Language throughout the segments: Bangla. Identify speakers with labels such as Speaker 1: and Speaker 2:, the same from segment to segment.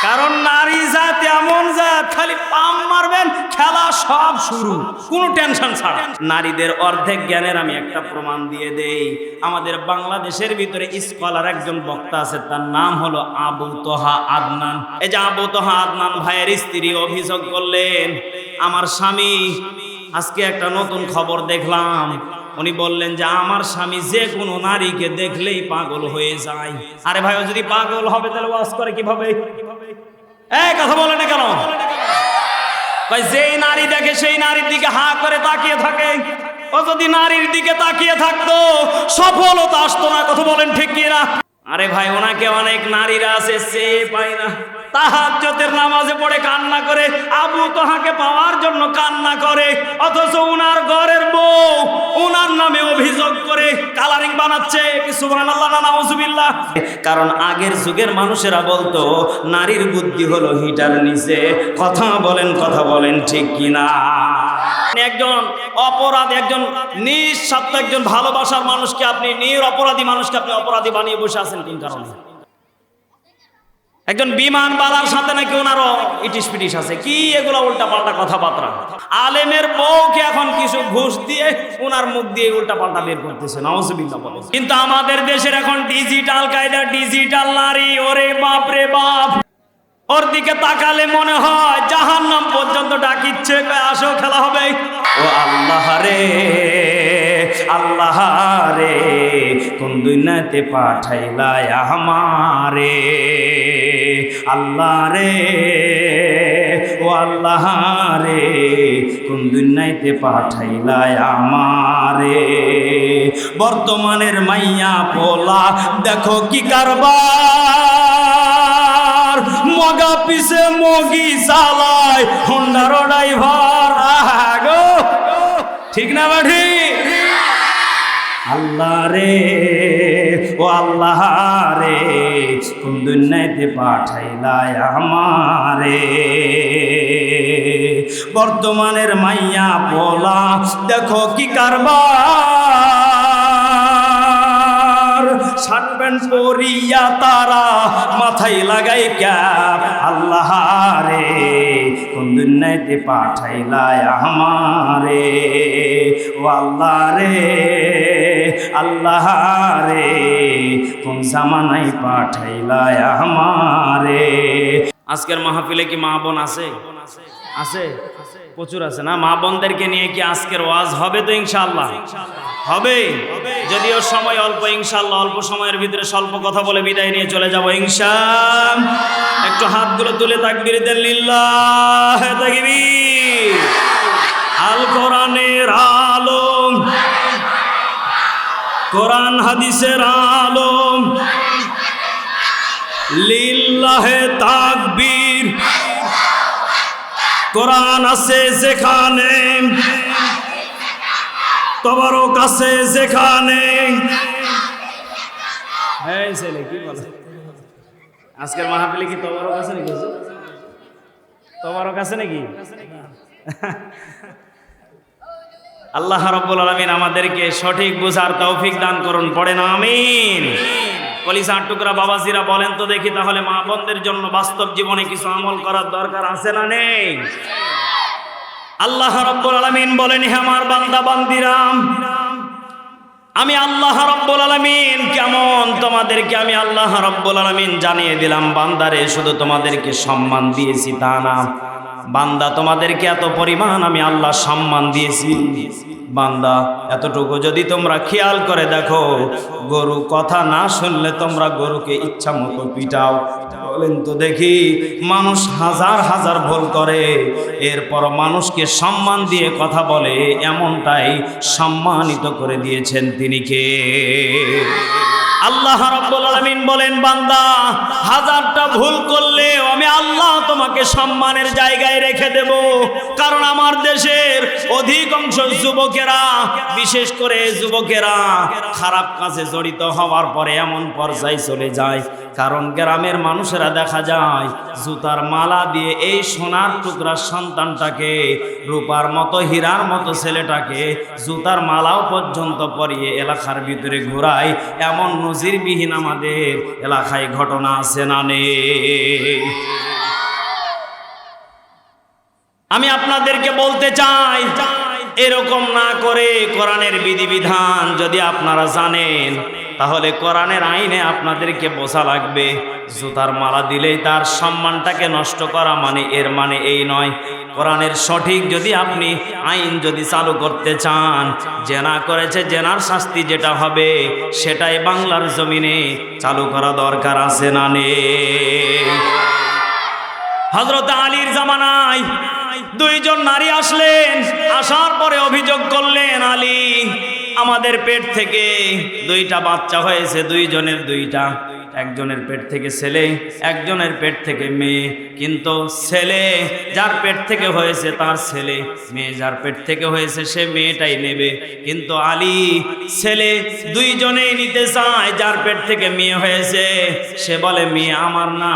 Speaker 1: কারণ নারী জাত এমন জাত, খালি পাম মারবেন খেলা সব শুরু, কোনো টেনশন ছাড়া। নারীদের অর্ধেক জ্ঞানের আমি একটা প্রমাণ দিয়ে দেই। আমাদের বাংলাদেশের ভিতরে স্কলার একজন বক্তা আছে, তার নাম হলো আবু তোহা আদনান। এই যে আবু তোহা আদনান ভাইয়ের স্ত্রী অভিযোগ করলেন, আমার স্বামী, আজকে একটা নতুন খবর দেখলাম, উনি বললেন যে আমার স্বামী যে কোনো নারীকে দেখলেই পাগল হয়ে যায়। আরে ভাই, ও যদি পাগল হবে তাহলে ওয়াজ করে কিভাবে? এই কথা বলে না কেন? যেই নারী দেখে সেই নারীর দিকে হা করে তাকিয়ে থাকে। ও যদি নারীর দিকে তাকিয়ে থাকতো সফলতা আসতো না। কথা বলেন ঠিক কি না? আরে ভাই, ওনাকে অনেক নারীরা আছে সে পায় না, তাহাজ্জুদের নামাজে পড়ে কান্না করে, আবু তোহাকে পাওয়ার জন্য কান্না করে, অথচ উনার ঘরের বউ উনার নামে অভিযোগ করে কালারিং বানাচ্ছে। কি সুবহানাল্লাহ না নাউজুবিল্লাহ? কারণ আগের যুগের মানুষেরা বলতো নারীর বুদ্ধি হলো হিটার নিচে। কথা বলেন ঠিক কিনা? একজন অপরাধী, একজন নিঃস্বার্থ, একজন ভালোবাসার মানুষকে আপনি নিরপরাধী মানুষকে আপনি অপরাধী বানিয়ে বসে আছেন কোন কারণে? একজন বিমানবালার সাথে নাকি ওনারও ইটিস পিটিস আছে, কি এগুলো উল্টা পাল্টা কথাবার্তা। আলেমের বউকে এখন কিছু ঘুষ দিয়ে ওনার মুখ দিয়ে উল্টা পাল্টা বের করতেছে, নাউজুবিল্লাহ বলে। কিন্তু আমাদের দেশের এখন ডিজিটাল কায়দা, ডিজিটাল নারী, ওরে বাপ রে বাপ, ওর দিকে তাকালে মনে হয় জাহান্নাম পর্যন্ত ডাকিচ্ছে, আসো খেলা হবে। ও আল্লাহ রে, আল্লাহ রে, কোন দুনিয়াতে পাঠাইলা আমারে, আল্লাহ রে, ও আল্লাহ রে, কোন দুনিয়াতে পাঠাইলা আমারে। বর্তমানের মাইয়া পোলা দেখো কি কারবার, মগা পিছে মগি চালায় হোন্ডার ড্রাইভার। গো ঠিক না বাড়ি? আল্লাহ রে, ও আল্লাহ রে, কোন দুনিয়াতে পাঠাইলা আমারে। বর্তমানের মাইয়া পোলা দেখো কি কারবার, শার্ট প্যান্ট পরিয়া তারা মাথায় লাগাই ক্যাপ। আল্লাহ রে, কোন দুনিয়াতে পাঠাইলা আমারে, ও আল্লাহ রে, আল্লাহ রে, কোন জামানায় পাঠাইলা আমারে। আজকের মাহফিলে কি মা বোন আছে? আছে, প্রচুর আছে না? মা বোনদেরকে নিয়ে কি আজকের ওয়াজ হবে? তো ইনশাআল্লাহ হবে, যদিও সময় অল্প। ইনশাআল্লাহ অল্প সময়ের ভিতরে স্বল্প কথা বলে বিদায় নিয়ে চলে যাব ইনশাআল্লাহ। একটু হাতগুলো তুলে তাকবীর দেন, লিল্লাহ তাকবীর। আল কোরআনের আলো, কোরআন হাদিসের আলো, লিল্লাহে তাকবীর। কোরআন আছে যেখানে, তবারক আছে যেখানে। এই ছেলে কি বলে? আজকের মাহফিলে কি তবারক আছে নাকি? তবারক আছে নাকি? আল্লাহ রাব্বুল আলামিন আমাদেরকে সঠিক বুঝার তৌফিক দান করুন, পড়েন আমিন। কলিজার টুকরা বাবাজিরা বলেন তো দেখি, তাহলে মা বোনদের জন্য বাস্তব জীবনে কিছু আমল করার দরকার আছে না নেই? আল্লাহ রাব্বুল আলামিন বলেন, হে আমার বান্দা বান্দিরা, আমি আল্লাহ রাব্বুল আলামিন কেমন তোমাদেরকে আমি আল্লাহ রাব্বুল আলামিন জানিয়ে দিলাম। বান্দারে, শুধু তোমাদেরকে সম্মান দিয়েছি তা না, বান্দা তোমাদেরকে এত পরিমাণ আমি আল্লাহ সম্মান দিয়েছি। বান্দা, এতটুকু যদি তোমরা খেয়াল করে দেখো, গরু কথা না শুনলে তোমরা গরুকে ইচ্ছা মতো পিটাও। বলেন তো দেখি, মানুষ হাজার হাজার ভুল করে, এরপর মানুষকে সম্মান দিয়ে কথা বলে, এমনটাই সম্মানিত করে দিয়েছেন তিনি কে? আল্লাহ রাব্বুল আলামিন বলেন, বান্দা হাজারটা ভুল করলেও আমি আল্লাহ তোমাকে সম্মানের জায়গায় রেখে দেব। কারণ আমার দেশের অধিকাংশ যুবকেরা, বিশেষ করে যুবকেরা খারাপ কাজে জড়িত হওয়ার পরে এমন পর্যায়ে চলে যায়। কারণ গ্রামের মানুষেরা দেখা যায় জুতার মালা দিয়ে এই সোনার টুকরা সন্তানটাকে, রূপার মতো হীরার মতো ছেলেটাকে জুতার মালাও পর্যন্ত পরিয়ে এলাকার ভিতরে ঘোরায়। এমন নজিরবিহীন আমাদের এলাকায় ঘটনা আছে না নেই? আমি আপনাদেরকে বলতে চাই, এরকম না করে কোরআনের বিধিবিধান যদি আপনারা জানেন, তাহলে কোরআনের আইনে আপনাদেরকে বোঝা লাগবে। জুতার মালা দিলেই তার সম্মানটাকে নষ্ট করা মানে এর মানে এই নয়। কোরআনের সঠিক যদি আপনি আইন যদি চালু করতে চান, জেনা করেছে জেনার শাস্তি যেটা হবে সেটাই বাংলার জমিনে চালু করা দরকার আছে না নেই? হযরত আলীর জামানায় দুইজন নারী আসলেন, আসার পরে অভিযোগ করলেন, আলী আমাদের পেট থেকে দুইটা বাচ্চা হয়েছে, দুইজনের দুইটা, একজনের পেট থেকে ছেলে, একজনের পেট থেকে মেয়ে। কিন্তু ছেলে যার পেট থেকে হয়েছে তার ছেলে, মেয়ে যার পেট থেকে হয়েছে সে মেয়েটাই নেবে। কিন্তু আলী ছেলে দুইজনেই নিতে চায়, যার পেট থেকে মেয়ে হয়েছে সে বলে মেয়ে আমার না,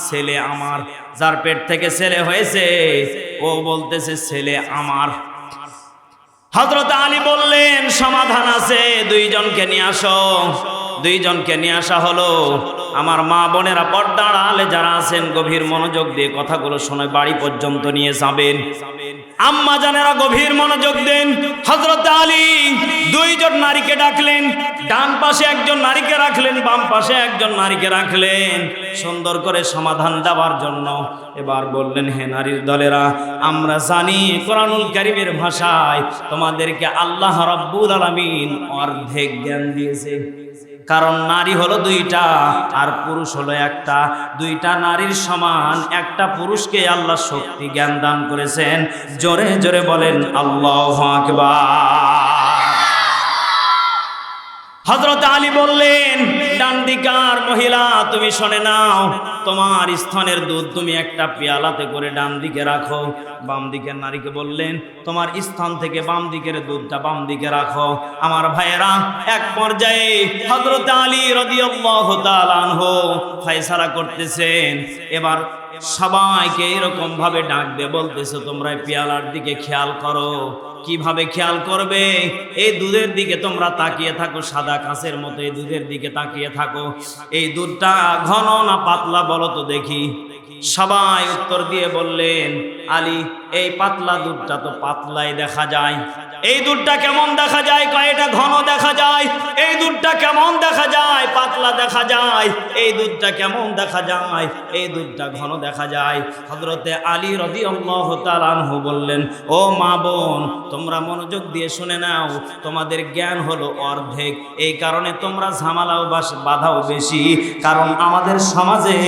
Speaker 1: ছেলে আমার। যার পেট থেকে ছেলে হয়েছে ও বলতেছে ছেলে আমার। হযরত আলী বললেন সমাধান আছে, দুইজনকে নিয়ে আসো। দুইজনকে নিয়ে আসা হলো। আমার মা বোনেরা পর্দার আড়ালে যারা আছেন গভীর মনোযোগ দিয়ে কথাগুলো শুনে বাড়ি পর্যন্ত নিয়ে যাবেন। আম্মা জানেরা গভীর মনোযোগ দেন। হযরত আলী দুইজন নারীকে ডাকলেন, ডান পাশে একজন নারীকে রাখলেন, বাম পাশে একজন নারীকে রাখলেন সুন্দর করে সমাধান দেওয়ার জন্য। এবার বললেন, হে নারীর দলেরা, আমরা জানি কোরআনুল কারীমের ভাষায় তোমাদেরকে আল্লাহ রাব্বুল আলামিন অর্ধেক জ্ঞান দিয়েছে। কারণ নারী হলো দুইটা আর পুরুষ হলো একটা। দুইটা নারীর সমান একটা পুরুষকে আল্লাহ শক্তি জ্ঞান দান করেছেন। জোরে জোরে বলেন আল্লাহু আকবার। হযরত আলী বললেন, ডান দিকার মহিলা তুমি শুনে নাও, তোমার স্তনের দুধ তুমি একটা পেয়ালাতে করে ডান দিকে রাখো। বাম দিকের নারীকে বললেন, তোমার স্তন থেকে বাম দিকের দুধটা বাম দিকে রাখো। আমার ভাইয়েরা, এক পর্যায়ে হযরত আলী রাদিয়াল্লাহু তাআলা আনহু ফয়সালা করতেছেন। এবার সবাইকে এরকম ভাবে ডাক দিয়ে বলতেছে, তোমরা পেয়ালার দিকে খেয়াল করো। কিভাবে খেয়াল করবে? এই দুধের দিকে তোমরা তাকিয়ে থাকো, সাদা কাঁচের মতো এই দুধের দিকে তাকিয়ে থাকো। এই দুধটা ঘন না পাতলা বলো তো দেখি। সবাই উত্তর দিয়ে বললেন, আলী এই পাতলা দুধটা তো পাতলাই দেখা যায়। এই দুধটা কেমন দেখা যায়? কয় এটা ঘন দেখা যায়। এই দুধটা কেমন দেখা যায়? পাতলা দেখা যায়। এই দুধটা কেমন দেখা যায়? এই দুধটা ঘন দেখা যায়। হযরতে আলী রাদিয়াল্লাহু তাআলা আনহু বললেন, ও মা বোন, তোমরা মনোযোগ দিয়ে শুনে নাও, তোমাদের জ্ঞান হলো অর্ধেক। এই কারণে তোমরা ঝামেলাও বাধাও বেশি। কারণ আমাদের সমাজে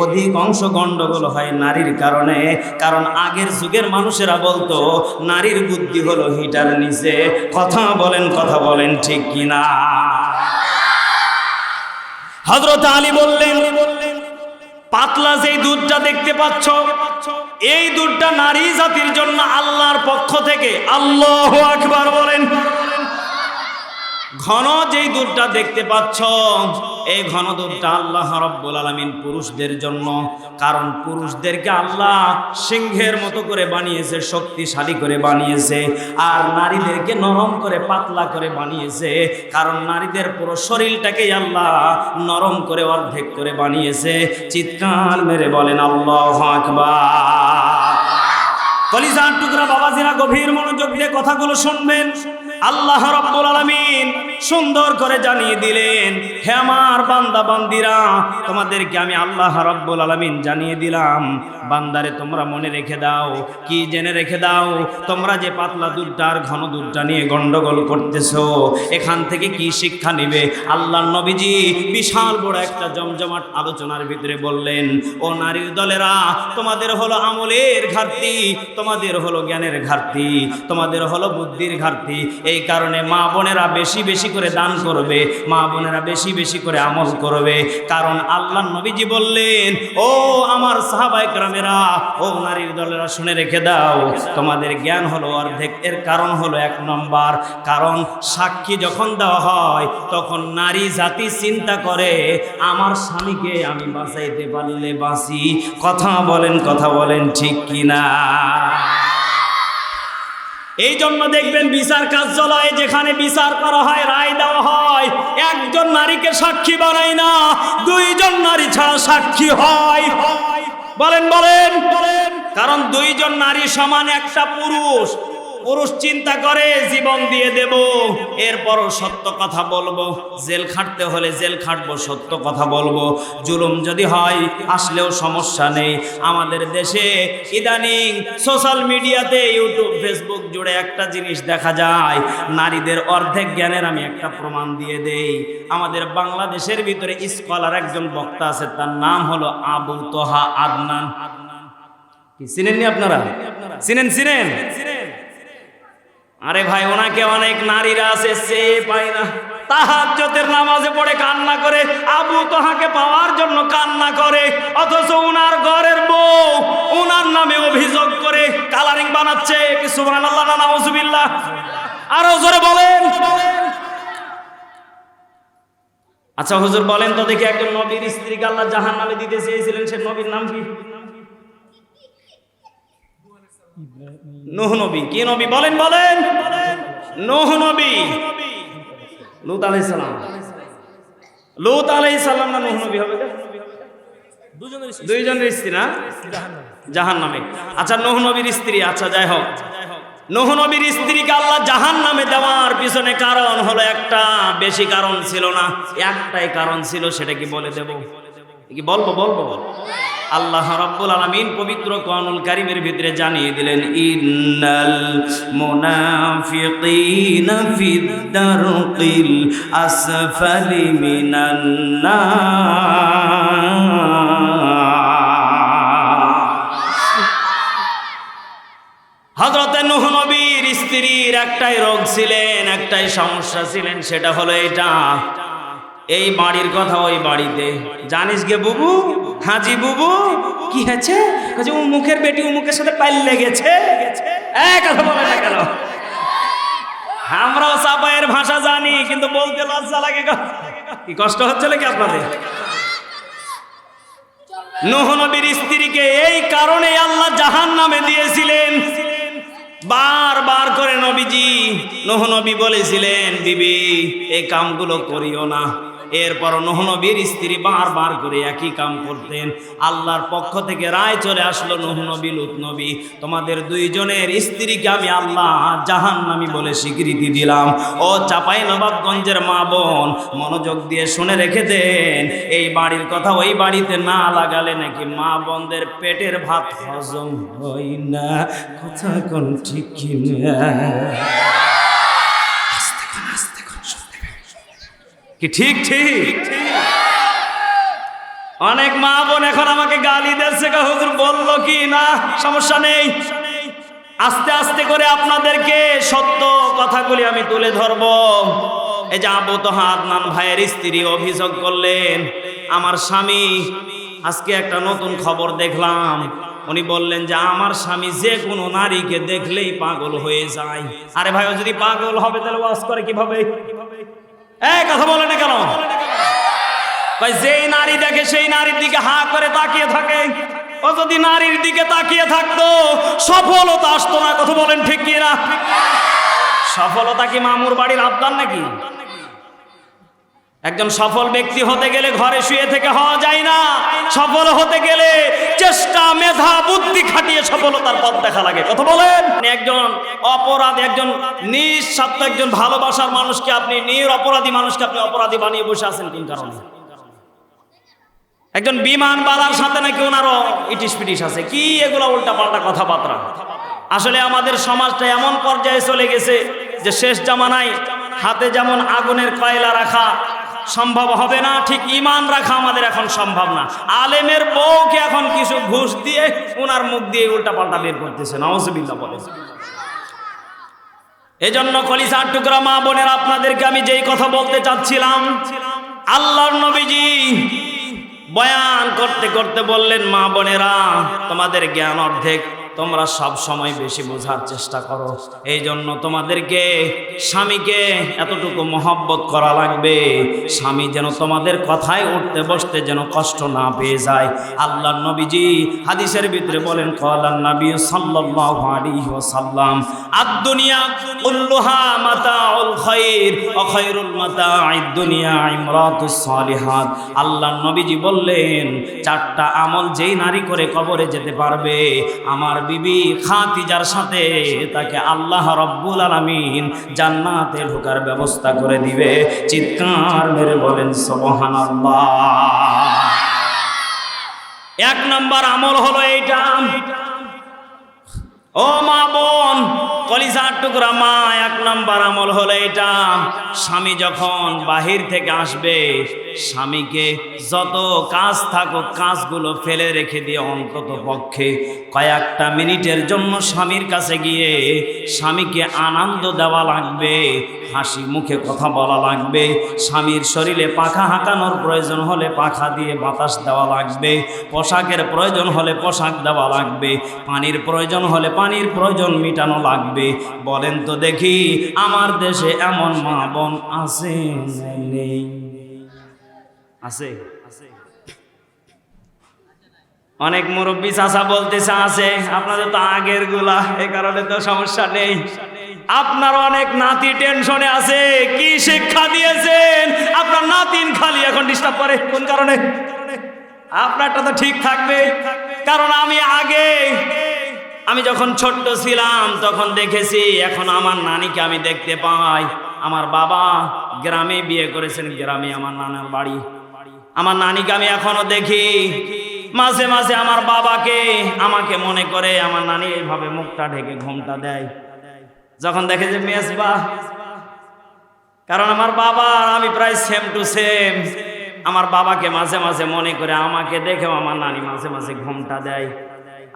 Speaker 1: অধিক অংশ গন্ডগোল হয় নারীর কারণে। কারণ আগের যুগের মানুষেরা বলতো নারীর বুদ্ধি হলো হিটার নিচে। কথা বলেন ঠিক কিনা? হযরত আলী বললেন, পাতলা যেই দুধটা দেখতে পাচ্ছ, এই দুধটা নারী জাতির জন্য আল্লাহর পক্ষ থেকে। আল্লাহু আকবার বলেন। ঘন যেই দুধটা দেখতে পাচ্ছ, এই ঘন দুধটা আল্লাহ রাব্বুল আলামিন পুরুষদের জন্য। কারণ পুরুষদেরকে আল্লাহ সিংহের মতো করে বানিয়েছে, শক্তিশালী করে বানিয়েছে। আর নারীদেরকে নরম করে পাতলা করে বানিয়েছে। কারণ নারীদের পুরো শরীরটাকেই আল্লাহ নরম করে অর্ধেক করে বানিয়েছে। চিৎকার মেরে বলেন আল্লাহু আকবার। কলিজার টুকরা বাবাজিরা গভীর মনোযোগ দিয়ে কথাগুলো শুনবেন। আল্লাহ রাব্বুল আলামিন সুন্দর করে জানিয়ে দিলেন, হে আমার বান্দা বান্দিরা, তোমাদেরকে আমি আল্লাহ রাব্বুল আলামিন জানিয়ে দিলাম, বান্দারে তোমরা মনে রেখে দাও। কি জেনে রেখে দাও? তোমরা যে পাতলা দুধটা আর ঘন দুধটা নিয়ে গন্ডগোল করতেছো, এখান থেকে কি শিক্ষা নিবে? আল্লাহর নবীজি বিশাল বড় একটা জমজমাট আলোচনার ভিতরে বললেন, ও নারীর দলেরা, তোমাদের হলো আমলের ঘাটতি, তোমাদের হলো জ্ঞানের ঘাটতি, তোমাদের হলো বুদ্ধির ঘাটতি। এই কারণে মা বোনেরা বেশি বেশি করে দান করবে, মা বোনেরা বেশি বেশি করে আমল করবে। কারণ আল্লাহর নবীজি বললেন, ও আমার সাহাবায়ে কেরামেরা, ও নারীর দলেরা, শুনে রেখে দাও, তোমাদের জ্ঞান হলো অর্ধেক। এর কারণ হলো এক নম্বর, কারণ সাক্ষী যখন দেওয়া হয় তখন নারী জাতি চিন্তা করে, আমার স্বামীকে আমি বাঁচাইতে পারলে বাঁচি। কথা বলেন ঠিক কিনা? এই জন্য দেখবেন বিচার কার্যালয়ে যেখানে বিচার করা হয়, রায় দেওয়া হয়, একজন নারীকে সাক্ষী বানায় না, দুইজন নারী ছাড়া সাক্ষী হয়। বলেন কারণ দুইজন নারী সমান, একটা পুরুষ। পুরুষ চিন্তা করে জীবন দিয়ে দেব, এরপরও সত্য কথা বলবো, জেল খাটতে হলে জেল খাটবো, সত্য কথা বলবো। জুলুম যদি হয় আসলেও সমস্যা নেই। আমাদের দেশে ইদানিং সোশ্যাল মিডিয়াতে ইউটিউব ফেসবুক জুড়ে একটা জিনিস দেখা যায়, নারীদের অর্ধেক জ্ঞানের আমি একটা প্রমাণ দিয়ে দেই। আমাদের বাংলাদেশের ভিতরে স্কলার একজন বক্তা আছে, তার নাম হলো আবু তোহা আদনান। কি চিনেননি আপনারা? চিনেন? আরে ভাই, ওনাকে অনেক নারীরা আছে সে পায় না, তাহাজ্জুদের নামাজে পড়ে কান্না করে, আবু তোহাকে পাওয়ার জন্য কান্না করে, অথচ উনার ঘরের বউ উনার নামে অভিযোগ করে কালারিং বানাচ্ছে। কি সুবহানাল্লাহ না নাউজুবিল্লাহ? আরো জোরে বলেন। আচ্ছা হুজুর বলেন তো দেখি, একজন নবীর স্ত্রীকে আল্লাহ জাহান্নামে দিতে চেয়েছিলেন, সে নবীর নাম কি? নূহ নবী। কি নবী? বলেন। নূহ নবী, লূত আলাইহিস সালাম। লূত আলাইহিস সালাম না নূহ নবী হবে? দুইজনের স্ত্রী না জাহান্নামে। আচ্ছা নূহ নবীর স্ত্রী, আচ্ছা যাই হোক, নূহ নবীর স্ত্রীকে আল্লাহ জাহান্নামে দেওয়ার পিছনে কারণ হলো একটা, বেশি কারণ ছিল না, একটাই কারণ ছিল। সেটা কি বলে দেব? কি বলবো? আল্লাহ রাব্বুল আলামিন পবিত্র কোরআনুল কারীমের ভিতরে জানিয়ে দিলেন, ইন্নাল মুনাফিকিনা ফিদ দারকিল আসফালি মিনান নার। হযরতে নূহ নবীর স্ত্রীর একটাই রোগ ছিলেন, একটাই সমস্যা ছিলেন, সেটা হলো এটা, এই বাড়ির কথা ওই বাড়িতে। জানিস গে বুবু? হাজি বুবু। কি হয়েছে? ও মুখের বেটি মুখের সাথে পাইল লেগেছে। কথা বলে না কেন? আমরাও চাপায়ের ভাষা জানি, কিন্তু বলতে লজ্জা লাগে। কি কষ্ট হচ্ছে নাকি আপনাদের? নূহ নবীর স্ত্রীকে এই কারণে আল্লাহ জাহান্নামে দিয়েছিলেন। বারবার করে নবীজি নূহ নবী বলেছিলেন, বিবি এই কামগুলো করিও না। এরপর নূহ নবীর স্ত্রী বারবার করে একই কাম করতেন। আল্লাহর পক্ষ থেকে রায় চলে আসলো, নূহ নবী, লূত নবী, তোমাদের দুইজনের স্ত্রীকে আমি আল্লাহ জাহান্নামী বলে স্বীকৃতি দিলাম। ও চাঁপাইনবাবগঞ্জের মা বোন, মনোযোগ দিয়ে শুনে রেখে দেন, এই বাড়ির কথা ওই বাড়িতে না লাগালে নাকি মা বোনদের পেটের ভাত হজম হয় না। কথা কোন ঠিক কিনা? কি ঠিক? অনেক মা বোন এখন আমাকে গালি দিচ্ছে, হুজুর বললো কি না, সমস্যা নেই, আস্তে আস্তে করে আপনাদেরকে সত্য কথাগুলি আমি তুলে ধরবো। এই যে আবু তোহা আদনান ভাইয়ের স্ত্রী অভিযোগ করলেন, আমার স্বামী, আজকে একটা নতুন খবর দেখলাম, উনি বললেন যে আমার স্বামী যে কোনো নারীকে দেখলেই পাগল হয়ে যায়। আরে ভাই, ও যদি পাগল হবে তাহলে ওয়াজ করে কিভাবে? কথা বলে না কেন? যেই নারী দেখে সেই নারীর দিকে হা করে তাকিয়ে থাকে। ও যদি নারীর দিকে তাকিয়ে থাকতো সফলতা আসতো না। কথা বলেন ঠিক কি না? সফলতা কি মামুর বাড়ির আবদার নাকি? একজন সফল ব্যক্তি হতে গেলে ঘরে শুয়ে থেকে হওয়া যায় না। সফল হতে গেলে চেষ্টা, মেধা, বুদ্ধি খাটিয়ে সফলতার পথ দেখা লাগে। কথা বলেন। একজন অপরাধী, একজন নিঃস্বার্থ, একজন ভালোবাসার মানুষকে আপনি, অপরাধী মানুষকে আপনি অপরাধী বানিয়ে বসে আছেন কোন কারণে? একজন বিমানবালার সাথে নাকি ওনারও ইটিস পিটিস আছে, কি এগুলো উল্টা পাল্টা কথাবার্তা। আসলে আমাদের সমাজটা এমন পর্যায়ে চলে গেছে যে শেষ জামানায় হাতে যেমন আগুনের কয়লা রাখা সম্ভব হবে না, ঠিক ঈমান রাখা আমাদের এখন সম্ভব না। আলেমের বউকে এখন কিছু ঘুষ দিয়ে ওনার মুখ দিয়ে উল্টা পাল্টা বের করতেছে, নাউজুবিল্লাহ বলে। এজন্য কলিজার টুকরা মা বোনের, আপনাদেরকে আমি যেই কথা বলতে চাচ্ছিলাম, আল্লাহর নবীজি বয়ান করতে করতে বললেন, মা বোনেরা, তোমাদের জ্ঞান অর্ধেক, তোমরা সব সময় বেশি বোঝার চেষ্টা করো। এই জন্য তোমাদেরকে স্বামীকে এতটুকু মহব্বত করা লাগবে, স্বামী যেন তোমাদের কথায় উঠতে বসতে যেন কষ্ট না পেয়ে যায়। আল্লাহর নবীজি হাদিসের ভিতরে বলেন, ক্বালান নবী সাল্লাল্লাহু আলাইহি ওয়াসাল্লাম, আদ-দুনিয়া কুল্লুহা মাতাউল খায়র ওয়া খায়রুল মাতাঈদ দুনিয়া ইমরাতুস সালিহাত। আল্লাহর নবীজি বললেন, চারটা আমল যেই নারী করে কবরে যেতে পারবে, আমার বিবি খাদিজার সাথে তাকে আল্লাহ রাব্বুল আলামিন জান্নাতে ঢোকার ব্যবস্থা করে দিবে। চিৎকার মেরে বলেন সুবহানাল্লাহ। এক নাম্বার আমল হলো এইটা। ও মা বোন, কলিজার টুকরা মা, এক নাম্বার আমল হলো এটা। স্বামী যখন বাহির থেকে আসবে, স্বামীকে যত কাজ থাকুক কাজগুলো ফেলে রেখে দিয়ে অন্তত পক্ষে কয়েকটা মিনিটের জন্য স্বামীর কাছে গিয়ে স্বামীকে আনন্দ দেওয়া লাগবে, হাসি মুখে কথা বলা লাগবে, স্বামীর শরীরে পাখা হাঁকানোর প্রয়োজন হলে পাখা দিয়ে বাতাস দেওয়া লাগবে, পোশাকের প্রয়োজন হলে পোশাক দেওয়া লাগবে, পানির প্রয়োজন হলে পানির প্রয়োজন মিটানো লাগবে। বলেন তো দেখি, আমার দেশে এমন মা বোন আছে নেই? আছে? অনেক মুরব্বী চাচা বলতেছে আছে। আপনাদের তো আগের গুলা, এই কারণে তো সমস্যা নেই। আপনার অনেক নাতি টেনশনে আছে, কি শিক্ষা দিয়েছেন? আপনার নাতিন খালি এখন ডিস্টার্ব করে কোন কারণে? আপনারটা তো ঠিক থাকবে, কারণ আমি যখন ছোট্ট ছিলাম তখন দেখেছি, এখন আমার নানিকে আমি দেখতে পাই। আমার বাবা গ্রামে বিয়ে করেছেন, গ্রামে আমার নানার বাড়ি। আমার নানিকে আমি এখনো দেখি, মাঝে মাঝে আমার বাবাকে আমাকে মনে করে আমার নানি এইভাবে মুখটা ঢেকে ঘুমটা দেয় যখন দেখে যে মেজবা। কারণ আমার বাবা আর আমি প্রায় সেম টু সেম। আমার বাবাকে মাঝে মাঝে মনে করে আমাকে দেখেও আমার নানি মাঝে মাঝে ঘুমটা দেয়।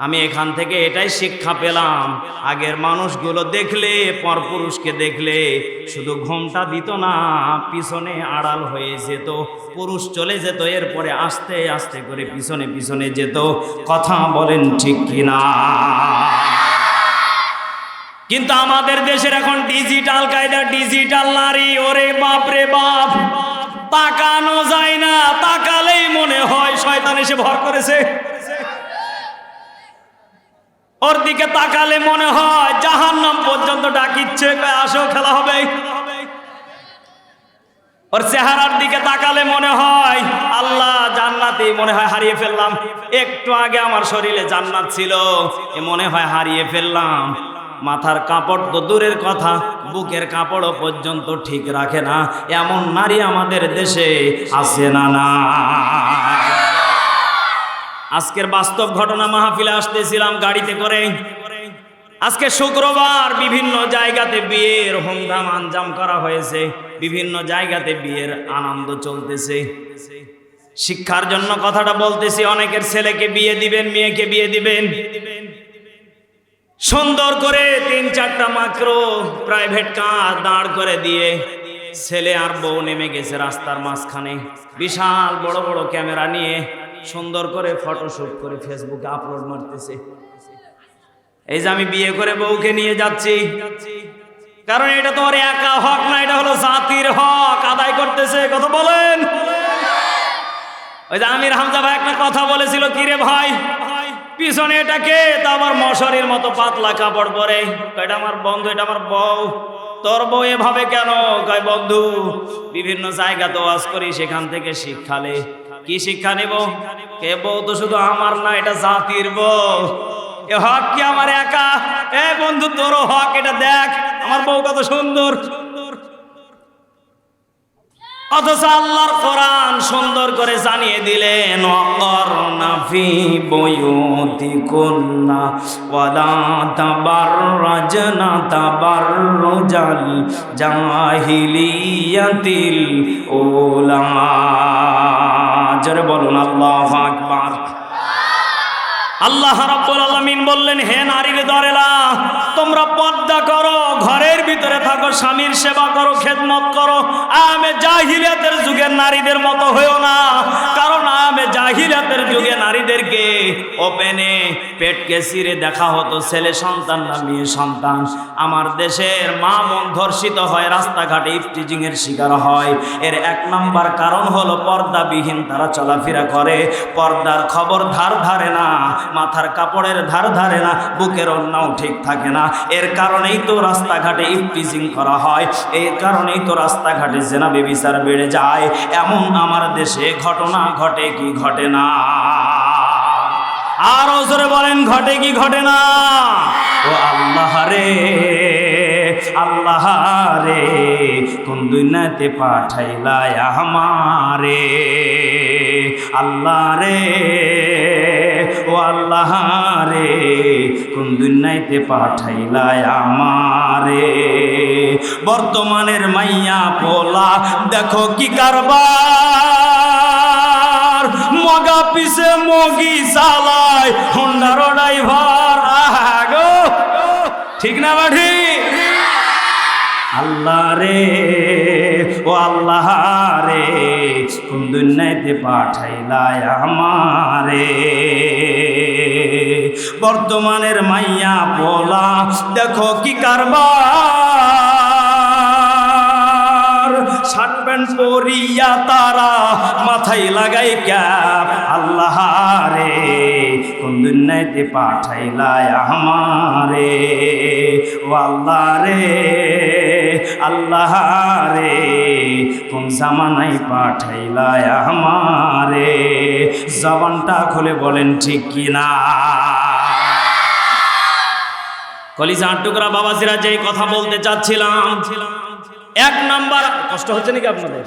Speaker 1: আমি এখান থেকে এটাই শিক্ষা পেলাম, আগের মানুষগুলো দেখলে, পরপুরুষকে দেখলে শুধু ঘুমটা দিত না, পিছনে আড়াল হয়ে যেত, পুরুষ চলে যেত, এরপরে আস্তে আস্তে করে পিছনে পিছনে যেত। কথা বলেন ঠিক কিনা? কিন্তু আমাদের দেশের এখন ডিজিটাল কায়দা, ডিজিটাল নারী, ওরে বাপ রে বাপ, তাকানো যায় না, তাকালেই মনে হয় শয়তান এসে ভর করেছে। ওর দিকে তাকালে মনে হয় জাহান্নাম পর্যন্ত ডাকিচ্ছে, আসো খেলা হবে। ওর চেহারার দিকে তাকালে মনে হয় আল্লাহ, জান্নাতে মনে হয় হারিয়ে ফেললাম। একটু আগে আমার শরীরে জান্নাত ছিল, এ মনে হয় হারিয়ে ফেললাম। মাথার কাপড় তো দূরের কথা, বুকের কাপড়ও পর্যন্ত ঠিক রাখে না, এমন নারী আমাদের দেশে আছে না? না, আজকের বাস্তব ঘটনা। মাহফিলে আসতেছিলাম গাড়িতে করে, আজকে শুক্রবার, বিভিন্ন জায়গাতে বিয়ের হোমধাম আঞ্জাম করা হয়েছে, বিভিন্ন জায়গাতে বিয়ের আনন্দ চলতেছে। শিক্ষার জন্য কথাটা বলতেছি, অনেকের ছেলেকে বিয়ে দিবেন, মেয়েকে বিয়ে দিবেন, সুন্দর করে 3-4টা মাত্র প্রাইভেট কার দাঁড় করে দিয়ে ছেলে আর বউ নেমে গেছে রাস্তার মাঝখানে, বিশাল বড় বড় ক্যামেরা নিয়ে সুন্দর করে ফটোশুট করে ফেসবুকে আপলোড মারতেছে। এই যে আমি বিয়ে করে বউকে নিয়ে যাচ্ছি, কারণ এটা তো ওর একা হক না, এটা হলো জাতির হক আদায় করতেছে। কথা বলেন। ওই যে আমির হামজা ভাই একটা কথা বলেছিল, কি রে ভাই, পিছনে এটাকে তা আবার মশারির মতো পাতলা কাপড় পরে, এটা আমার বন্ধু, এটা আমার বউ। তোর বউ এভাবে কেন? কয় বন্ধু, বিভিন্ন জায়গাতে ওয়াজ করি, সেখান থেকে শিক্ষালে। কি শিক্ষা নেব? কে বউ তো শুধু আমার না, এটা জাতির বউ। এ হক কি আমার একা? এ বন্ধু, তোরও হক, এটা দেখ আমার বউ কত সুন্দর। অথচ আল্লাহর কোরআন সুন্দর করে জানিয়ে দিলেন, ওয়াকারনা ফি বুয়ুতিকুন্না ওয়ালা তাবাররাজনা তাবাররুজাল জাহিলিয়াতিল উলা। জোরে বলুন আল্লাহু আকবার। আল্লাহ রাব্বুল আলামিন বললেন, হে নারীর দরেরা, তোমরা পর্দা করো, ঘরের ভিতরে থাকো, স্বামীর সেবা করো, খেদমত করো। আমি জাহিলিয়াতের যুগের নারীদের মতো হইও না, কারণ জাহিলিয়াতের যুগে নারীদেরকে ওপেনে পেটকে চিরে দেখা হতো, ছেলে সন্তান না মেয়ে সন্তান। আমার দেশের মা বোন ধর্ষিত হয়, রাস্তাঘাটে ইফটিজিং এর শিকার হয়। এর এক নম্বর কারণ হলো পর্দাবিহীন তারা চলাফেরা করে, পর্দার খবর ধার ধারে না, মাথার কাপড়ের ধার ধারে না, বুকের ওড়নাও ঠিক থাকে না। এর কারণেই তো রাস্তাঘাটে ইফটিজিং করা হয়, এই কারণেই তো রাস্তাঘাটে জেনা ব্যভিচার বেড়ে যায়। এমন আমার দেশে ঘটনা ঘটে কি ঘটে না? আর জোরে বলেন, ঘটে কি ঘটে না? ও আল্লাহ রে, আল্লাহ রে, কোন দুনিয়াতে পাঠাইলা আমারে? আল্লাহ রে, ও আল্লাহ রে, কোন দুনিয়াতে পাঠাইলা আমারে? বর্তমানের মাইয়া পোলা দেখো কি কারবার, মগা পিছে মগি চালায় হোন্ডার ড্রাইভার। গো ঠিক না বাঠি? আল্লাহ রে, ও আল্লাহ রে, কোন দুনিয়াতে পাঠাইলা আমারে? বর্তমানের মাইয়া পোলা দেখো কি কারবার, শার্ট প্যান্ট পরিয়া তারা মাথায় লাগাই ক্যাপ। আল্লাহ রে, কোন দুনিয়াতে পাঠাইলা আমারে? ও আল্লাহ রে, আল্লাহ রে, কোন জামানায় পাঠাইলা আমারে? জবানটা খুলে বলেন ঠিক কিনা? কলিজার টুকরা বাবাজিরা, যেই কথা বলতে চাচ্ছিলাম, এক নাম্বার, কষ্ট হচ্ছে নাকি আপনাদের?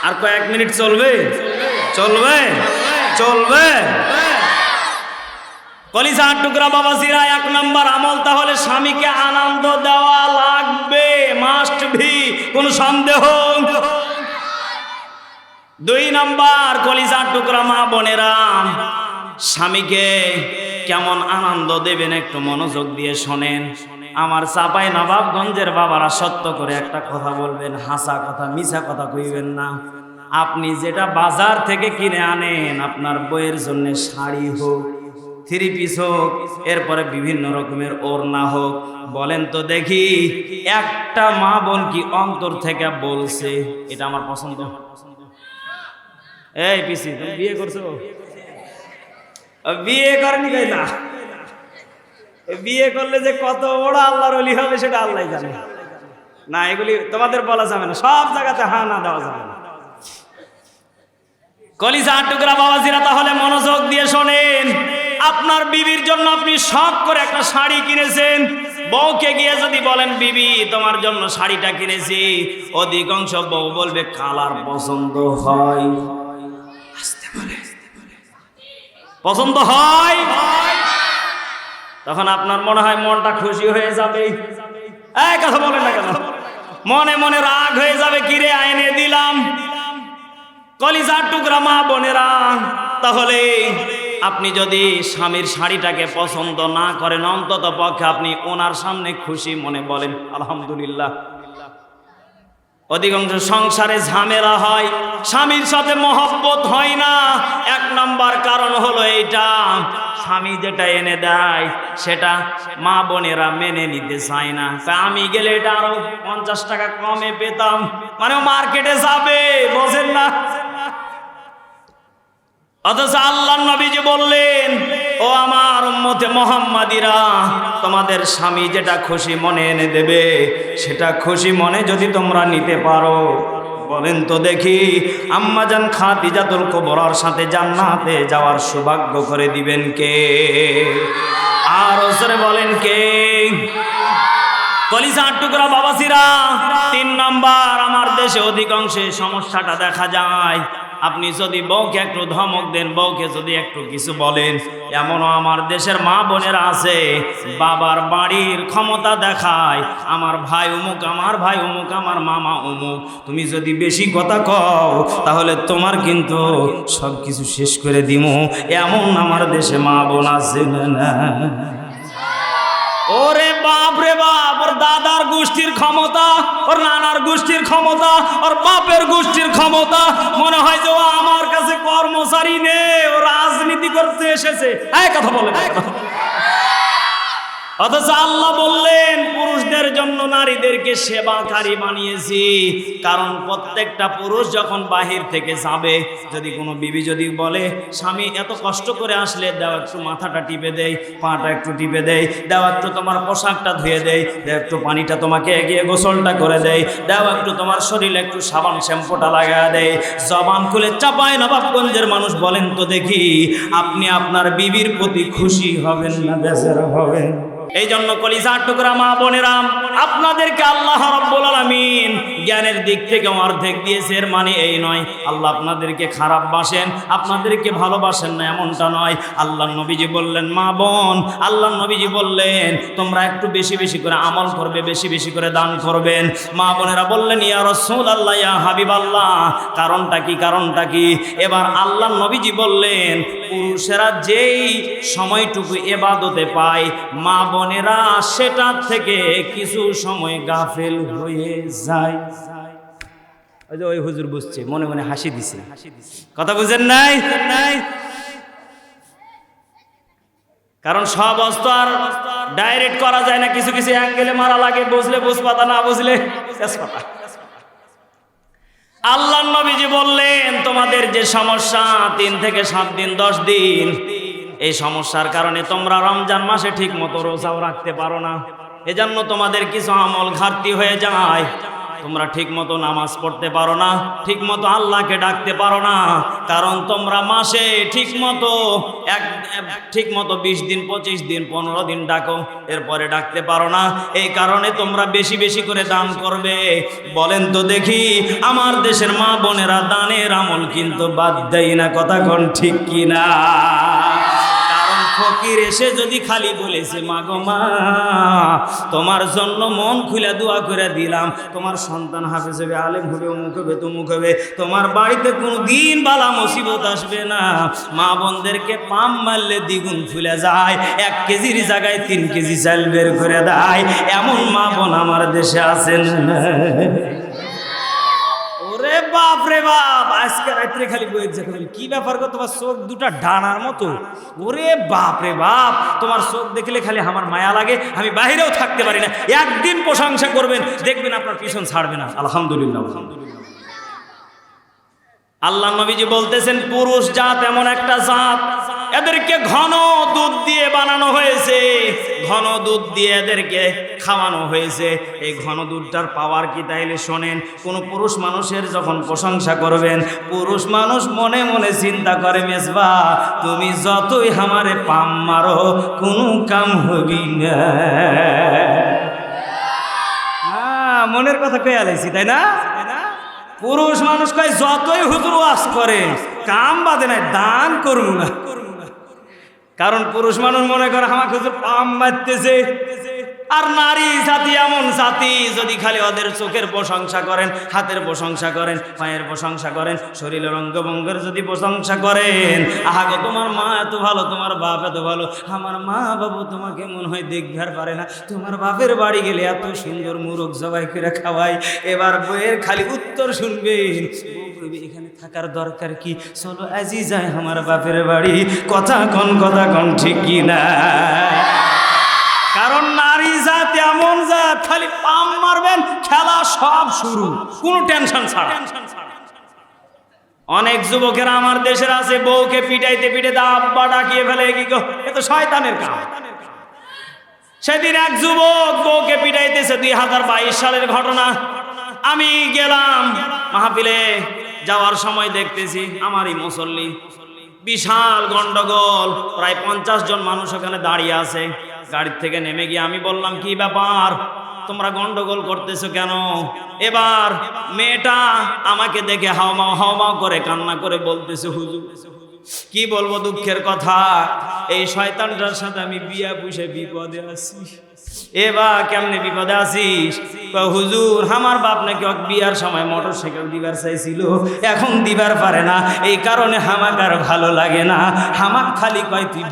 Speaker 1: আর কয়েক মিনিট চলবে? চলবে? চলবে? কলিজার টুকরা বাবাজিরা, এক নাম্বার আমল তাহলে স্বামীকে আনন্দ দেওয়া লাগবে, মাস্ট বি, কোনো সন্দেহ? দুই নাম্বার, কলিজার টুকরা মা বোনেরা, স্বামীকে কেমন আনন্দ দেবেন একটু মনোযোগ দিয়ে শোনেন। আমার চাপাই নবাবগঞ্জের বাবারা সত্য করে একটা কথা বলবেন, হাসা কথা, মিছা কথা কইবেন না। আপনি যেটা বাজার থেকে কিনে আনেন, আপনার বইয়ের জন্য শাড়ি হোক, থ্রি পিস হোক, এরপরে বিভিন্ন রকমের ওড়না হোক, বলেন তো দেখি একটা মা বোন কি অন্তর থেকে বলছে এটা আমার পছন্দ? এই পিসি, তুমি বিয়ে করছো? বিয়ে করেনি কই না? বিয়ে করলে যে কত বড় আল্লাহর ওলি হবে সেটা আল্লাহ জানে। না, এগুলি তোমাদের বলা যাবে না, সব জায়গাতে হা না দেওয়া যাবে না। কলিজার টুকরা বাবাজিরা, তাহলে মনোযোগ দিয়ে শোনেন। আপনার বিবির জন্য আপনি শখ করে একটা শাড়ি কিনেছেন, বউকে গিয়ে যদি বলেন বিবি তোমার জন্য শাড়িটা কিনেছি, অধিকাংশ বউ বলবে কালার পছন্দ হয়। আসতে বলে পছন্দ হয়, তখন আপনার মনে হয় মনটা খুশি হয়ে যাবে। এই কথা বলেন না কেন? মনে মনে রাগ হয়ে যাবে, কিরে আইনে দিলাম। কলিজার টুকরা মা বোনেরা, তাহলে আপনি যদি স্বামীর শাড়িটাকে পছন্দ না করেন, অন্তত পক্ষে আপনি ওনার সামনে খুশি মনে বলেন আলহামদুলিল্লাহ। অধিকাংশ সংসারে ঝামেলা হয়, স্বামীর সাথে মহব্বত হয় না। এক নাম্বার কারণ হলো এইটা, স্বামী যেটা এনে দেয় সেটা মা বোনেরা মেনে নিতে চায় না। আমি গেলে এটা আরো 50 টাকা কমে পেতাম, মানে মার্কেটে যাবে, বোঝেন না? অথচ আল্লাহর নবীজি বললেন, ও আমার উম্মতে মুহাম্মাদিরা, তোমাদের স্বামী যেটা খুশি মনে এনে দেবে, সেটা খুশি মনে যদি তোমরা নিতে পারো, বলেন তো দেখি আম্মাজান খাদিজাতুল কুবরার সাথে জান্নাতে যাওয়ার সৌভাগ্য করে দিবেন কে? আর ওসরে বলেন কে? কলিজার টুকরা বাবাসিরা, 3 নাম্বার, আমার দেশে অধিকাংশে সমস্যাটা দেখা যায়। আপনি যদি বউকে একটু ধমক দেন, বউকে যদি একটু কিছু বলেন, এমনও আমার দেশের মা বোনেরা আছে, বাবার বাড়ির ক্ষমতা দেখায়, আমার ভাই অমুক, আমার ভাই অমুক, আমার মামা অমুক, তুমি যদি বেশি কথা কও তাহলে তোমার কিন্তু সব কিছু শেষ করে দিমু, এমন আমার দেশে মা বোন আছে না? ওরে বাপ রে বাপ, ওর দাদার গোষ্ঠীর ক্ষমতা, ওর নানার গোষ্ঠীর ক্ষমতা, ওর বাপের গোষ্ঠীর ক্ষমতা, মনে হয় যে ও আমার কাছে কর্মচারী নেই, ও রাজনীতি করতে এসেছে। এই কথা বলে, অথচ আল্লাহ বললেন পুরুষদের জন্য নারীদেরকে সেবাকারী বানিয়েছি। কারণ প্রত্যেকটা পুরুষ যখন বাহির থেকে যাবে, যদি কোনো বিবি যদি বলে স্বামী এত কষ্ট করে আসলে, দাও একটু মাথাটা টিপে দেই, পাটা একটু টিপে দেই, দাও একটু তোমার পোশাকটা ধুয়ে দেই, দাও একটু পানিটা তোমাকে এগিয়ে গোসলটা করে দেই, দাও একটু তোমার শরীরে একটু সাবান শ্যাম্পুটা লাগায় দেয়, জবান খুলে চাপায় নবাবগঞ্জের মানুষ বলেন তো দেখি, আপনি আপনার বিবির প্রতি খুশি হবেন না বেজার হবেন? এই জন্য কলিজার টুকরা মা বোনেরা, আপনাদেরকে আল্লাহ রাব্বুল আলামিন জ্ঞানের দিক থেকে অর্ধেক দিয়েছে। এর মানে এই নয় আল্লাহ আপনাদেরকে খারাপ বাসেন, আপনাদেরকে ভালোবাসেন না, এমনটা নয়। আল্লাহ নবীজি বললেন মা বোন, আল্লাহ নবীজি বললেন তোমরা একটু বেশি বেশি করে আমল করবে, বেশি বেশি করে দান করবেন। মা বোনেরা বললেন ইয়া রাসূলুল্লাহ, ইয়া হাবিবাল্লাহ, কারণটা কি, কারণটা কি? এবার আল্লাহ নবীজি বললেন পুরুষেরা যেই সময়টুকু ইবাদতে পায়, মা বোনেরা সেটা থেকে কিছু সময় গাফেল হয়ে যায়। ওই যে ওই হুজুর বুঝছে, মনে মনে হাসি দিছে, কথা বুঝেন নাই? কারণ সব অস্ত্র আর ডাইরেক্ট করা যায় না, কিছু কিছু অ্যাঙ্গেলে মারা লাগে, বুঝলে বুঝ পাতা, না বুঝলে শেষ পাতা। আল্লাহ নবীজি বললেন তোমাদের যে সমস্যা 3 থেকে 7 দিন 10 দিন, এই সমস্যার কারণে তোমরা রমজান মাসে ঠিক মতো রোজাও রাখতে পারো না, এজন্য তোমাদের কিছু আমল ঘাটতি হয়ে যায়। তোমরা ঠিক মতো নামাজ পড়তে পারো না, ঠিক মতো আল্লাহকে ডাকতে পারো না, কারণ তোমরা মাসে ঠিক মতো 20 দিন 25 দিন 15 দিন ডাকো, এরপরে ডাকতে পারো না। এই কারণে তোমরা বেশি বেশি করে দান করবে। বলেন তো দেখি আমার দেশের মা বোনেরা দানের আমল কিন্তু বাদ দেয় না, কথা কোন ঠিক কিনা? ফকির এসে যদি খালি বলেছে মা গো মা, তোমার জন্য মন খুলে দোয়া করে দিলাম, তোমার সন্তান হাফেজ হবে, আলেম হবে, অমুক হবে, তমুক হবে, তোমার বাড়িতে কোনো দিন বালা মুসিবত আসবে না। মা বোনদেরকে পাম মারলে দ্বিগুণ ফুলে যায়, 1 কেজির জায়গায় 3 কেজি চাল বের করে দেয়, এমন মা বোন আমার দেশে আছেন। ওরে বাপ রে বাপ, আজকে রাত্রে খালি বইছে, কি ব্যাপার গো, তোমার চোখ দুটা ডানার মতো। ওরে বাপ রে বাপ, তোমার চোখ দেখলে খালি আমার মায়া লাগে, আমি বাইরেও থাকতে পারি না। একদিন প্রশংসা করবেন, দেখবেন আপনার পিছন ছাড়বে না। আলহামদুলিল্লাহ, আলহামদুলিল্লাহ। আল্লাহ নবীজি বলতেছেন পুরুষ জাত এমন একটা জাত, এদেরকে ঘন দুধ দিয়ে বানানো হয়েছে, ঘন দুধ দিয়ে এদেরকে খাওয়ানো হয়েছে। এই ঘন দুধটার পাওয়ার কি তাইলে শোনেন, কোন পুরুষ মানুষের যখন প্রশংসা করবেন, পুরুষ মানুষ মনে মনে চিন্তা করে মেজবা তুমি যতই আমারে পাম মারো কোনো কাম হবি না। মনের কথা কয়ে আলাইছি, তাই না? পুরুষ মানুষ কয় যতই হুজুর ওয়াজ করে কাম বাদে নাই, দান করবো না। কারণ পুরুষ মানুষ মনে করে আমাকে হুজুর পাম মারতেছে। আর নারী জাতি এমন জাতি, যদি খালি ওদের চোখের প্রশংসা করেন, হাতের প্রশংসা করেন, পায়ের প্রশংসা করেন, শরীরের অঙ্গভঙ্গের যদি প্রশংসা করেন, আহাগো তোমার মা এত ভালো, তোমার বাপ এত ভালো, আমার মা বাবু তোমাকে মনে হয় দেখবার পারে না, তোমার বাপের বাড়ি গেলে এত সুন্দর মুরগ জবাই করে খাওয়াই। এবার বইয়ের খালি উত্তর শুনবেন, এখানে থাকার দরকার কি, চলো আজই যায় আমার বাপের বাড়ি। কথা কন ঠিক কি না? কারণ নারী জাত এমন জাত, খালি পাম মারবেন, খেলা সব শুরু, কোনো টেনশন ছাড়া। অনেক যুবকেরা আমার দেশের আছে, বউকে পিটাইতে পিটাইতে আব্বা ডাকিয়ে ফেলে, কি গো, এ তো শয়তানের কাজ। সেদিন এক যুবক বউকে পিটাইতেছে, 2022 সালের ঘটনা। আমি গেলাম মাহফিলে, যাওয়ার সময় দেখতেছি আমারই মুসল্লি, বিশাল গন্ডগোল, প্রায় 50 জন মানুষ ওখানে দাঁড়িয়ে আছে। গাড়ির থেকে নেমে গিয়ে আমি বললাম কি ব্যাপার, তোমরা গন্ডগোল করতেছো কেন? এবার মেয়েটা আমাকে দেখে হাওমাও করে কান্না করে বলতেছে, হুজুর কি বলবো দুঃখের কথা, এই শয়তানটার সাথে আমি বিয়া পুষে বিপদে আছি। এবার কেমনে বিপদে আছিস? হুজুর আমার বাপ নাকি বিয়ার সময় মোটরসাইকেল দিবার চাইছিল, এখন দিবার পারে না, এই কারণে হামাকার ভালো লাগে না। হামাক খালি কয় তুই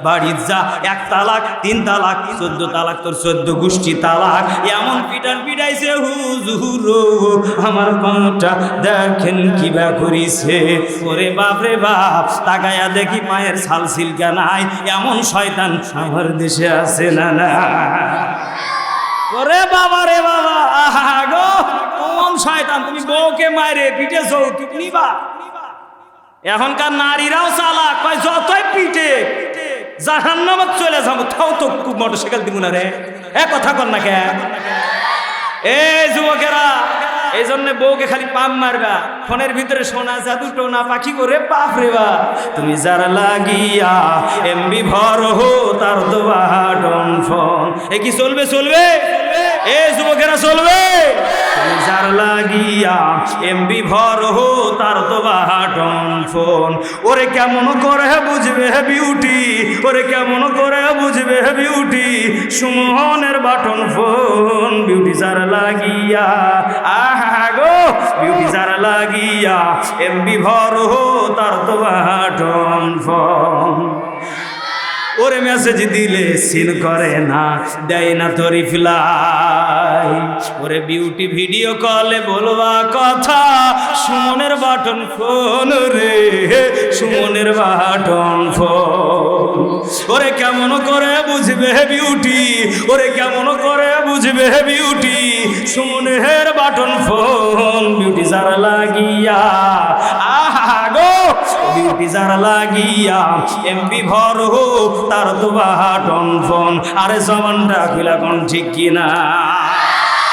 Speaker 1: বাড়ির যা 1 তালাক 3 তালাক 14 তালাক, তোর 14 গোষ্ঠী তালাক। এমন পিটান পিটাইছে হুজুর আমার পাটা দেখেন কিবা করিছে। ওরে বাপ রে বাপ, তাকায়া দেখি মায়ের ছাল সিলকা নাই। এমন শয়তান আমার দেশে আছে না না? ওরে বাবা রে বাবা, আহা গো কোন শয়তান! তুমি বউকে মারে পিঠে যৌতুক নিবা। এখনকার নারীরাও চালাক, কয় যতই পিঠে জাহান্নামে চলে যাবো, তাও তো মোটরসাইকেল দিব না রে। কথা কর না কে? এই যুবকেরা, এই জন্য বউকে খালি পাম মারবা, ফোনের ভিতরে সোনা জাদু টোনা পাখি করে বাপ রে বাপ। তুমি যার লাগিয়া এমবি ভর হো তার তো বাটন ফোন। এ কি চলবে? এ যুবকেরা চলবে? তুমি যার লাগিয়া এমবি ভর হো তার তো বাটন ফোন। ওরে কেমন করে বুঝবে বিউটি, ওরে কেমন করে বুঝবে বিউটি, সুমনের বাটন ফোন। বিউটি যার লাগিয়া, আহা গো বিউটি যার লাগিয়া এমবি ভর হো তার তো বাটন ফোন। ওরে মেসেজ দিলে সিন করে না, দেয় না তো রিপ্লাই। ওরে বিউটি ভিডিও কলে বলবা কথা, সুমনের বাটন ফোন রে, সুমনের বাটন ফোন। ওরে কেমন করে বুঝবে বিউটি, ওরে কেমন করে বুঝবে বিউটি, সুমনের বাটন ফোন। বিউটি যার লাগিয়া, আহা গো বিউটি যার লাগিয়া এমবি ভর হো তার তো বাটন ফোন। আরে জবানটা খুলা কোন ঠিক কিনা?